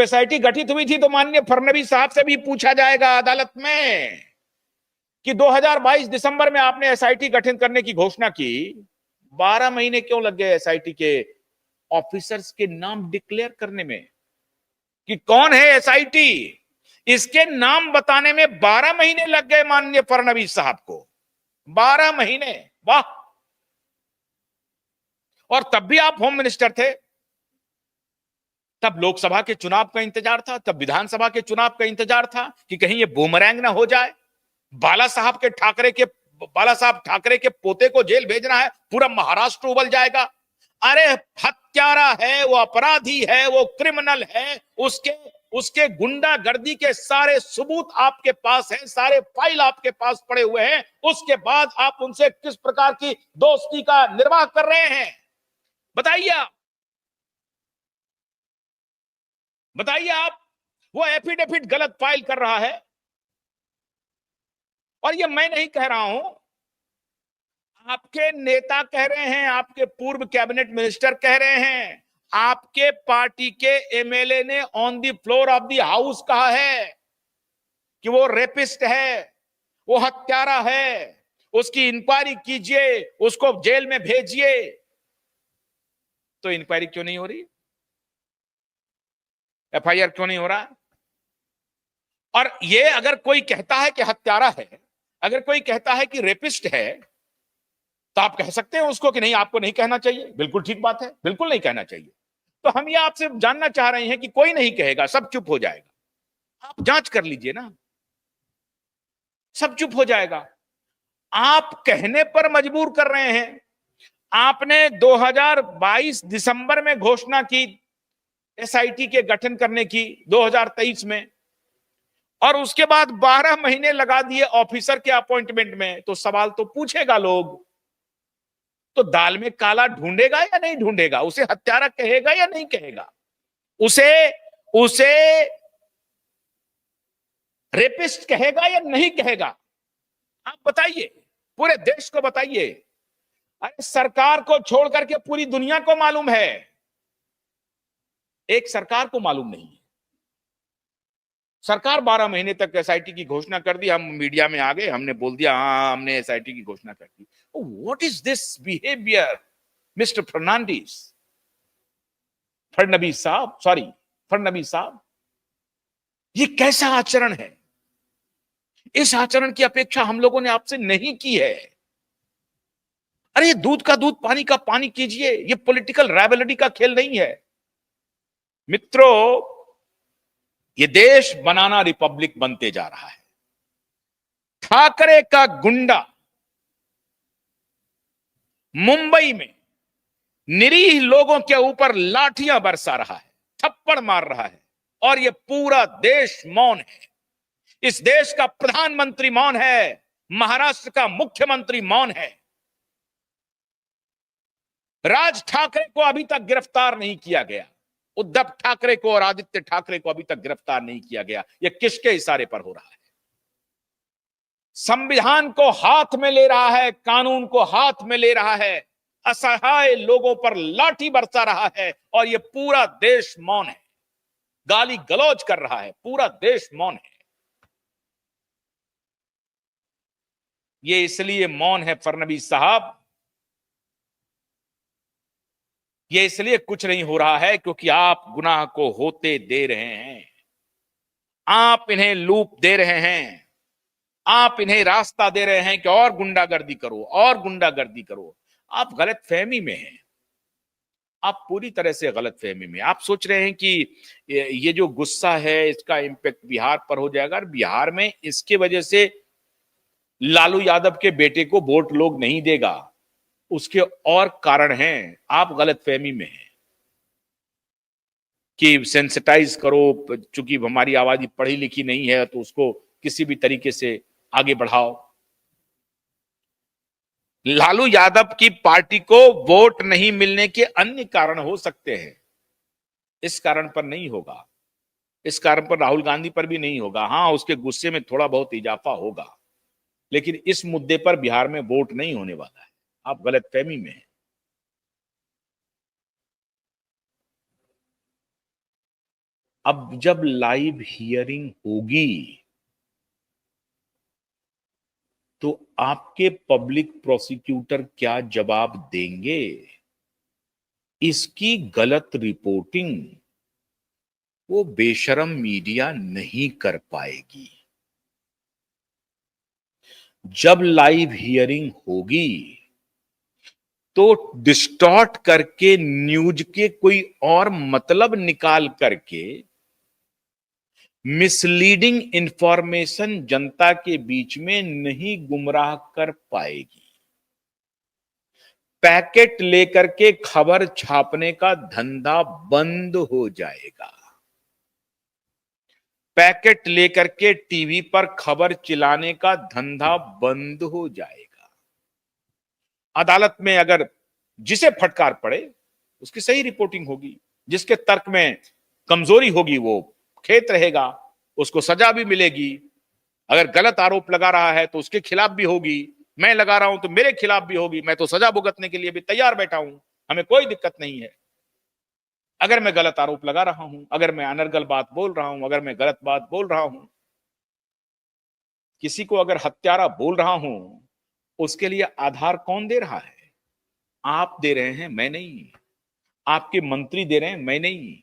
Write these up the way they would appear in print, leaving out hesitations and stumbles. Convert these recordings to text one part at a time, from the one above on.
SIT गठित हुई थी तो माननीय फडणवीस साहब से भी पूछा जाएगा अदालत में कि 2022 दिसंबर में आपने एसआईटी गठित करने की घोषणा की, 12 महीने क्यों लग गए एसआईटी के ऑफिसर्स के नाम डिक्लेयर करने में कि कौन है एसआईटी, इसके नाम बताने में 12 महीने लग गए माननीय फडणवीस साहब को। 12 महीने, वाह। और तब भी आप होम मिनिस्टर थे, तब लोकसभा के चुनाव का इंतजार था, तब विधानसभा के चुनाव का इंतजार था कि कहीं ये बूमरैंग ना हो जाए, बाला साहब ठाकरे के पोते को जेल भेजना है, पूरा महाराष्ट्र उबल जाएगा। अरे हत्यारा है वो, अपराधी है वो, क्रिमिनल है, उसके गुंडागर्दी के सारे सबूत आपके पास हैं, सारे फाइल आपके पास पड़े हुए हैं। उसके बाद आप उनसे किस प्रकार की दोस्ती का निर्वाह कर रहे हैं, बताइए आप, बताइए आप। वो एफिडेविट गलत फाइल कर रहा है, और ये मैं नहीं कह रहा हूं, आपके नेता कह रहे हैं, आपके पूर्व कैबिनेट मिनिस्टर कह रहे हैं, आपके पार्टी के एमएलए ने on the floor of the house कहा है कि वो रेपिस्ट है, वो हत्यारा है, उसकी इंक्वायरी कीजिए, उसको जेल में भेजिए। तो इंक्वायरी क्यों नहीं हो रही, एफआईआर क्यों नहीं हो रहा? और ये अगर कोई कहता है कि हत्यारा है, अगर कोई कहता है कि रेपिस्ट है, तो आप कह सकते हैं उसको कि नहीं, आपको नहीं कहना चाहिए, बिल्कुल ठीक बात है, बिल्कुल नहीं कहना चाहिए। तो हम ये आपसे जानना चाह रहे हैं कि कोई नहीं कहेगा, सब चुप हो जाएगा, आप जांच कर लीजिए ना, सब चुप हो जाएगा। आप कहने पर मजबूर कर रहे हैं। आपने 2022 दिसंबर में घोषणा की एसआईटी के गठन करने की, 2023 में, और उसके बाद 12 महीने लगा दिए ऑफिसर के अपॉइंटमेंट में। तो सवाल तो पूछेगा लोग, तो दाल में काला ढूंढेगा या नहीं ढूंढेगा? उसे हत्यारा कहेगा या नहीं कहेगा? उसे रेपिस्ट कहेगा या नहीं कहेगा? आप बताइए, पूरे देश को बताइए। अरे सरकार को छोड़ करके पूरी दुनिया को मालूम है, एक सरकार को मालूम नहीं है। सरकार 12 महीने तक एसआईटी की घोषणा कर दी, हम मीडिया में आ गए, हमने बोल दिया हाँ हमने एसआईटी की घोषणा कर दी। What is this behaviour mister Fadnavis साहब, ये कैसा आचरण है? इस आचरण की अपेक्षा हम लोगों ने आपसे नहीं की है। अरे ये दूध का दूध पानी का पानी कीजिए, ये पॉलिटिकल राइवलरी का खेल नहीं है मित्रों। ये देश बनाना रिपब्लिक बनते जा रहा है। ठाकरे का गुंडा मुंबई में निरीह लोगों के ऊपर लाठियां बरसा रहा है, थप्पड़ मार रहा है, और ये पूरा देश मौन है। इस देश का प्रधानमंत्री मौन है, महाराष्ट्र का मुख्यमंत्री मौन है। राज ठाकरे को अभी तक गिरफ्तार नहीं किया गया, उद्धव ठाकरे को और आदित्य ठाकरे को अभी तक गिरफ्तार नहीं किया गया। यह किसके इशारे पर हो रहा है? संविधान को हाथ में ले रहा है, कानून को हाथ में ले रहा है, असहाय लोगों पर लाठी बरसा रहा है, और यह पूरा देश मौन है, गाली गलौज कर रहा है, पूरा देश मौन है। ये इसलिए मौन है फडणवीस साहब, ये इसलिए कुछ नहीं हो रहा है क्योंकि आप गुनाह को होते दे रहे हैं, आप इन्हें लूप दे रहे हैं, आप इन्हें रास्ता दे रहे हैं कि और गुंडागर्दी करो, और गुंडागर्दी करो। आप गलत फहमी में हैं, आप पूरी तरह से गलत फहमी में। आप सोच रहे हैं कि ये जो गुस्सा है इसका इंपैक्ट बिहार पर हो जाएगा, और बिहार में इसके वजह से लालू यादव के बेटे को वोट लोग नहीं देगा। उसके और कारण हैं, आप गलत फहमी में हैं कि सेंसिटाइज करो, चूंकि हमारी आबादी पढ़ी लिखी नहीं है तो उसको किसी भी तरीके से आगे बढ़ाओ। लालू यादव की पार्टी को वोट नहीं मिलने के अन्य कारण हो सकते हैं, इस कारण पर नहीं होगा, इस कारण पर राहुल गांधी पर भी नहीं होगा। हाँ, उसके गुस्से में थोड़ा बहुत इजाफा होगा, लेकिन इस मुद्दे पर बिहार में वोट नहीं होने वाला है। आप गलतफहमी में हैं। अब जब लाइव हियरिंग होगी तो आपके पब्लिक प्रोसिक्यूटर क्या जवाब देंगे? इसकी गलत रिपोर्टिंग वो बेशरम मीडिया नहीं कर पाएगी। जब लाइव हियरिंग होगी तो डिस्टॉर्ट करके न्यूज के कोई और मतलब निकाल करके मिसलीडिंग इंफॉर्मेशन जनता के बीच में नहीं गुमराह कर पाएगी। पैकेट लेकर के खबर छापने का धंधा बंद हो जाएगा। पैकेट लेकर के टीवी पर खबर चिलाने का धंधा बंद हो जाएगा। अदालत में अगर जिसे फटकार पड़े उसकी सही रिपोर्टिंग होगी, जिसके तर्क में कमजोरी होगी वो खेत रहेगा, उसको सजा भी मिलेगी। अगर गलत आरोप लगा रहा है तो उसके खिलाफ भी होगी, मैं लगा रहा हूं तो मेरे खिलाफ भी होगी। मैं तो सजा भुगतने के लिए भी तैयार बैठा हूं, हमें कोई दिक्कत नहीं है। अगर मैं गलत आरोप लगा रहा हूं, अगर मैं अनर्गल बात बोल रहा हूं, अगर मैं गलत बात बोल रहा हूं, किसी को अगर हत्यारा बोल रहा हूं, उसके लिए आधार कौन दे रहा है? आप दे रहे हैं, मैं नहीं। आपके मंत्री दे रहे हैं, मैं नहीं।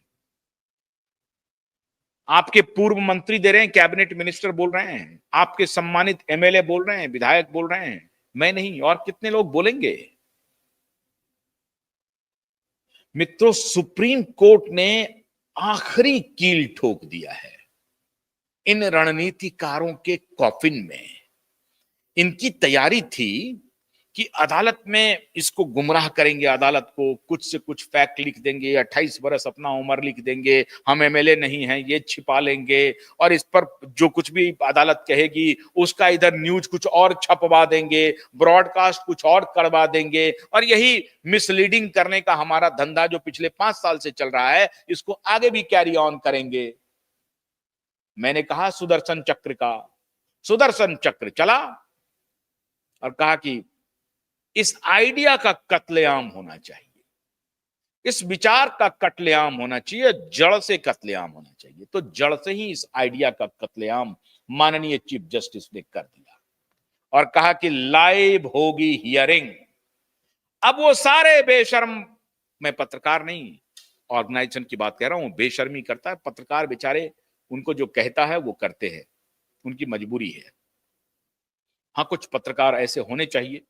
आपके पूर्व मंत्री दे रहे हैं, कैबिनेट मिनिस्टर बोल रहे हैं, आपके सम्मानित एमएलए बोल रहे हैं, विधायक बोल रहे हैं, मैं नहीं। और कितने लोग बोलेंगे? मित्रों, सुप्रीम कोर्ट ने आखिरी कील ठोक दिया है इन रणनीतिकारों के कॉफिन में। इनकी तैयारी थी कि अदालत में इसको गुमराह करेंगे, अदालत को कुछ से कुछ फैक्ट लिख देंगे, 28 बरस अपना उम्र लिख देंगे, हम एमएलए नहीं हैं, ये छिपा लेंगे, और इस पर जो कुछ भी अदालत कहेगी उसका इधर न्यूज कुछ और छपवा देंगे, ब्रॉडकास्ट कुछ और करवा देंगे, और यही मिसलीडिंग करने का हमारा धंधा जो पिछले 5 साल से चल रहा है, इसको आगे भी कैरी ऑन करेंगे। मैंने कहा सुदर्शन चक्र चला और कहा कि इस आइडिया का कत्लेआम होना चाहिए, इस विचार का कत्लेआम होना चाहिए, जड़ से कत्लेआम होना चाहिए। तो जड़ से ही इस आइडिया का कत्लेआम माननीय चीफ जस्टिस ने कर दिया और कहा कि लाइव होगी हियरिंग। अब वो सारे बेशर्म, मैं पत्रकार नहीं, ऑर्गेनाइजेशन की बात कह रहा हूं, बेशर्मी करता है पत्रकार बेचारे, उनको जो कहता है वो करते हैं, उनकी मजबूरी है। हाँ, कुछ पत्रकार ऐसे होने चाहिए